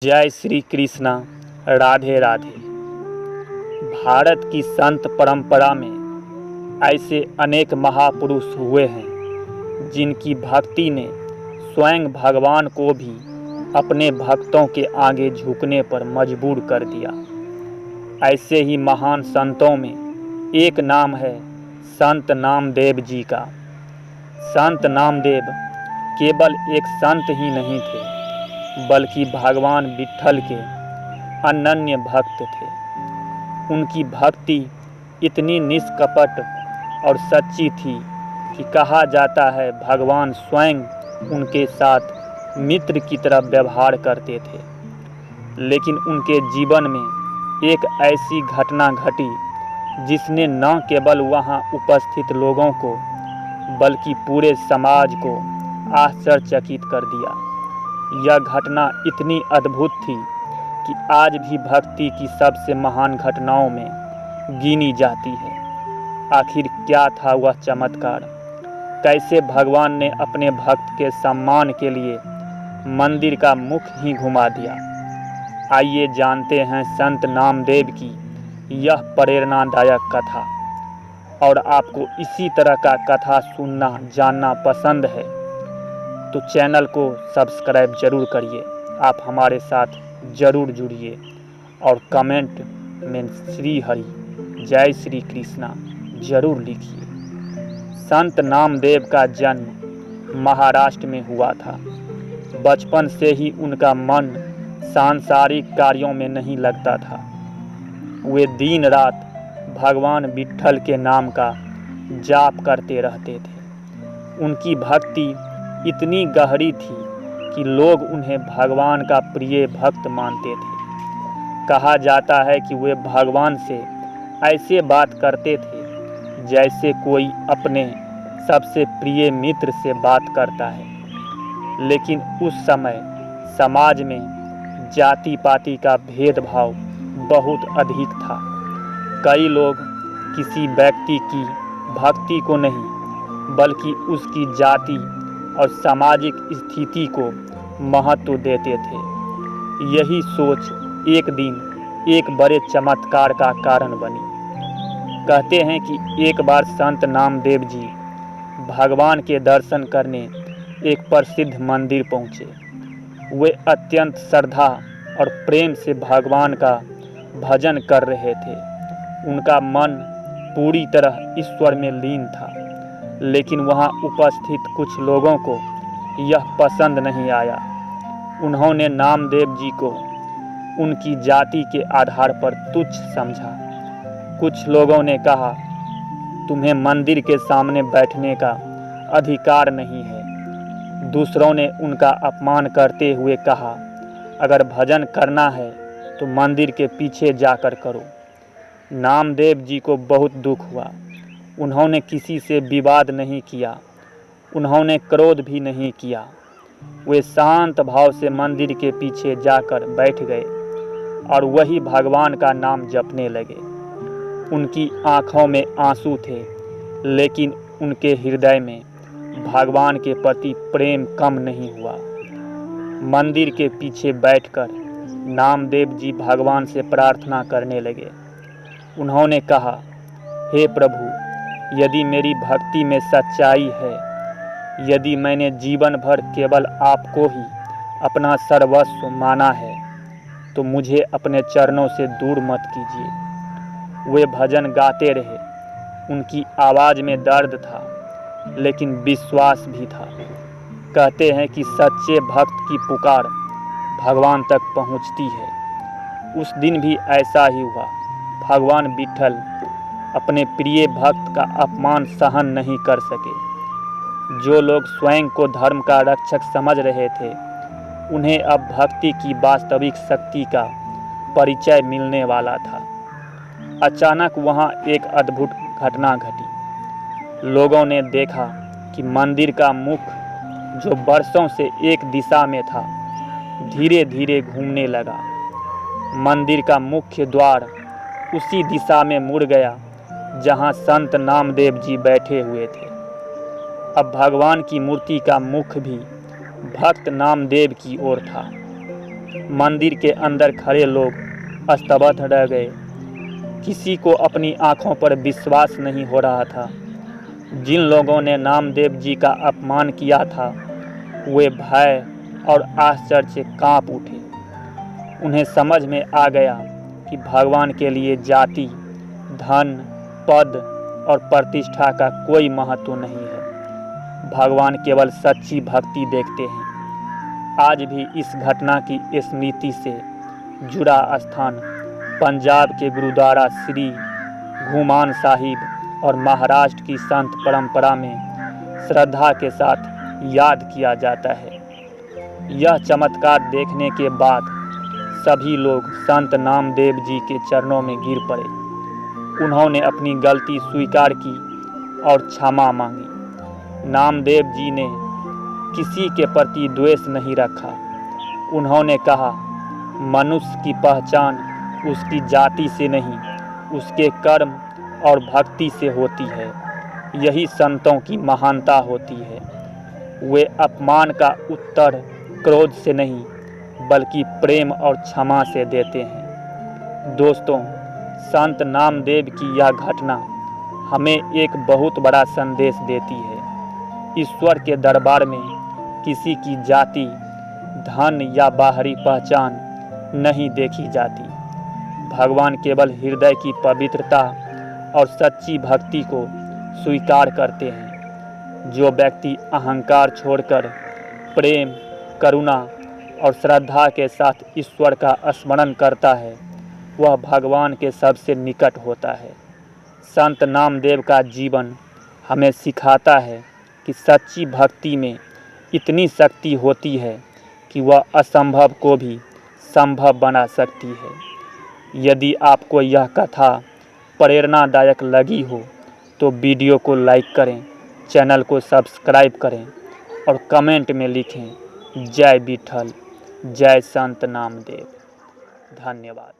जय श्री कृष्णा। राधे राधे। भारत की संत परंपरा में ऐसे अनेक महापुरुष हुए हैं जिनकी भक्ति ने स्वयं भगवान को भी अपने भक्तों के आगे झुकने पर मजबूर कर दिया। ऐसे ही महान संतों में एक नाम है संत नामदेव जी का। संत नामदेव केवल एक संत ही नहीं थे बल्कि भगवान विट्ठल के अनन्य भक्त थे। उनकी भक्ति इतनी निष्कपट और सच्ची थी कि कहा जाता है भगवान स्वयं उनके साथ मित्र की तरह व्यवहार करते थे। लेकिन उनके जीवन में एक ऐसी घटना घटी जिसने न केवल वहां उपस्थित लोगों को बल्कि पूरे समाज को आश्चर्यचकित कर दिया। यह घटना इतनी अद्भुत थी कि आज भी भक्ति की सबसे महान घटनाओं में गिनी जाती है। आखिर क्या था वह चमत्कार? कैसे भगवान ने अपने भक्त के सम्मान के लिए मंदिर का मुख ही घुमा दिया? आइए जानते हैं संत नामदेव की यह प्रेरणादायक कथा। और आपको इसी तरह का कथा सुनना जानना पसंद है तो चैनल को सब्सक्राइब जरूर करिए। आप हमारे साथ जरूर जुड़िए और कमेंट में श्री हरि जय श्री कृष्णा जरूर लिखिए। संत नामदेव का जन्म महाराष्ट्र में हुआ था। बचपन से ही उनका मन सांसारिक कार्यों में नहीं लगता था। वे दिन रात भगवान विट्ठल के नाम का जाप करते रहते थे। उनकी भक्ति इतनी गहरी थी कि लोग उन्हें भगवान का प्रिय भक्त मानते थे। कहा जाता है कि वे भगवान से ऐसे बात करते थे जैसे कोई अपने सबसे प्रिय मित्र से बात करता है। लेकिन उस समय समाज में जाति पाति का भेदभाव बहुत अधिक था। कई लोग किसी व्यक्ति की भक्ति को नहीं बल्कि उसकी जाति और सामाजिक स्थिति को महत्व देते थे। यही सोच एक दिन एक बड़े चमत्कार का कारण बनी। कहते हैं कि एक बार संत नामदेव जी भगवान के दर्शन करने एक प्रसिद्ध मंदिर पहुँचे। वे अत्यंत श्रद्धा और प्रेम से भगवान का भजन कर रहे थे। उनका मन पूरी तरह ईश्वर में लीन था। लेकिन वहां उपस्थित कुछ लोगों को यह पसंद नहीं आया। उन्होंने नामदेव जी को उनकी जाति के आधार पर तुच्छ समझा। कुछ लोगों ने कहा, तुम्हें मंदिर के सामने बैठने का अधिकार नहीं है। दूसरों ने उनका अपमान करते हुए कहा, अगर भजन करना है तो मंदिर के पीछे जाकर करो। नामदेव जी को बहुत दुख हुआ। उन्होंने किसी से विवाद नहीं किया। उन्होंने क्रोध भी नहीं किया। वे शांत भाव से मंदिर के पीछे जाकर बैठ गए और वही भगवान का नाम जपने लगे। उनकी आंखों में आंसू थे लेकिन उनके हृदय में भगवान के प्रति प्रेम कम नहीं हुआ। मंदिर के पीछे बैठकर नामदेव जी भगवान से प्रार्थना करने लगे। उन्होंने कहा, हे प्रभु, यदि मेरी भक्ति में सच्चाई है, यदि मैंने जीवन भर केवल आपको ही अपना सर्वस्व माना है तो मुझे अपने चरणों से दूर मत कीजिए। वे भजन गाते रहे। उनकी आवाज़ में दर्द था लेकिन विश्वास भी था। कहते हैं कि सच्चे भक्त की पुकार भगवान तक पहुंचती है। उस दिन भी ऐसा ही हुआ। भगवान विट्ठल अपने प्रिय भक्त का अपमान सहन नहीं कर सके। जो लोग स्वयं को धर्म का रक्षक समझ रहे थे उन्हें अब भक्ति की वास्तविक शक्ति का परिचय मिलने वाला था। अचानक वहां एक अद्भुत घटना घटी। लोगों ने देखा कि मंदिर का मुख जो वर्षों से एक दिशा में था धीरे धीरे घूमने लगा। मंदिर का मुख्य द्वार उसी दिशा में मुड़ गया जहां संत नामदेव जी बैठे हुए थे। अब भगवान की मूर्ति का मुख भी भक्त नामदेव की ओर था। मंदिर के अंदर खड़े लोग स्तब्ध रह गए। किसी को अपनी आंखों पर विश्वास नहीं हो रहा था। जिन लोगों ने नामदेव जी का अपमान किया था वे भय और आश्चर्य से कांप उठे। उन्हें समझ में आ गया कि भगवान के लिए जाति, धन, पद और प्रतिष्ठा का कोई महत्व नहीं है। भगवान केवल सच्ची भक्ति देखते हैं। आज भी इस घटना की स्मृति से जुड़ा स्थान पंजाब के गुरुद्वारा श्री घुमान साहिब और महाराष्ट्र की संत परंपरा में श्रद्धा के साथ याद किया जाता है। यह चमत्कार देखने के बाद सभी लोग संत नामदेव जी के चरणों में गिर पड़े। उन्होंने अपनी गलती स्वीकार की और क्षमा मांगी। नामदेव जी ने किसी के प्रति द्वेष नहीं रखा। उन्होंने कहा, मनुष्य की पहचान उसकी जाति से नहीं, उसके कर्म और भक्ति से होती है। यही संतों की महानता होती है। वे अपमान का उत्तर क्रोध से नहीं बल्कि प्रेम और क्षमा से देते हैं। दोस्तों, संत नामदेव की यह घटना हमें एक बहुत बड़ा संदेश देती है। ईश्वर के दरबार में किसी की जाति, धन या बाहरी पहचान नहीं देखी जाती। भगवान केवल हृदय की पवित्रता और सच्ची भक्ति को स्वीकार करते हैं। जो व्यक्ति अहंकार छोड़कर प्रेम, करुणा और श्रद्धा के साथ ईश्वर का स्मरण करता है वह भगवान के सबसे निकट होता है। संत नामदेव का जीवन हमें सिखाता है कि सच्ची भक्ति में इतनी शक्ति होती है कि वह असंभव को भी संभव बना सकती है। यदि आपको यह कथा प्रेरणादायक लगी हो तो वीडियो को लाइक करें, चैनल को सब्सक्राइब करें और कमेंट में लिखें, जय विठल, जय संत नामदेव। धन्यवाद।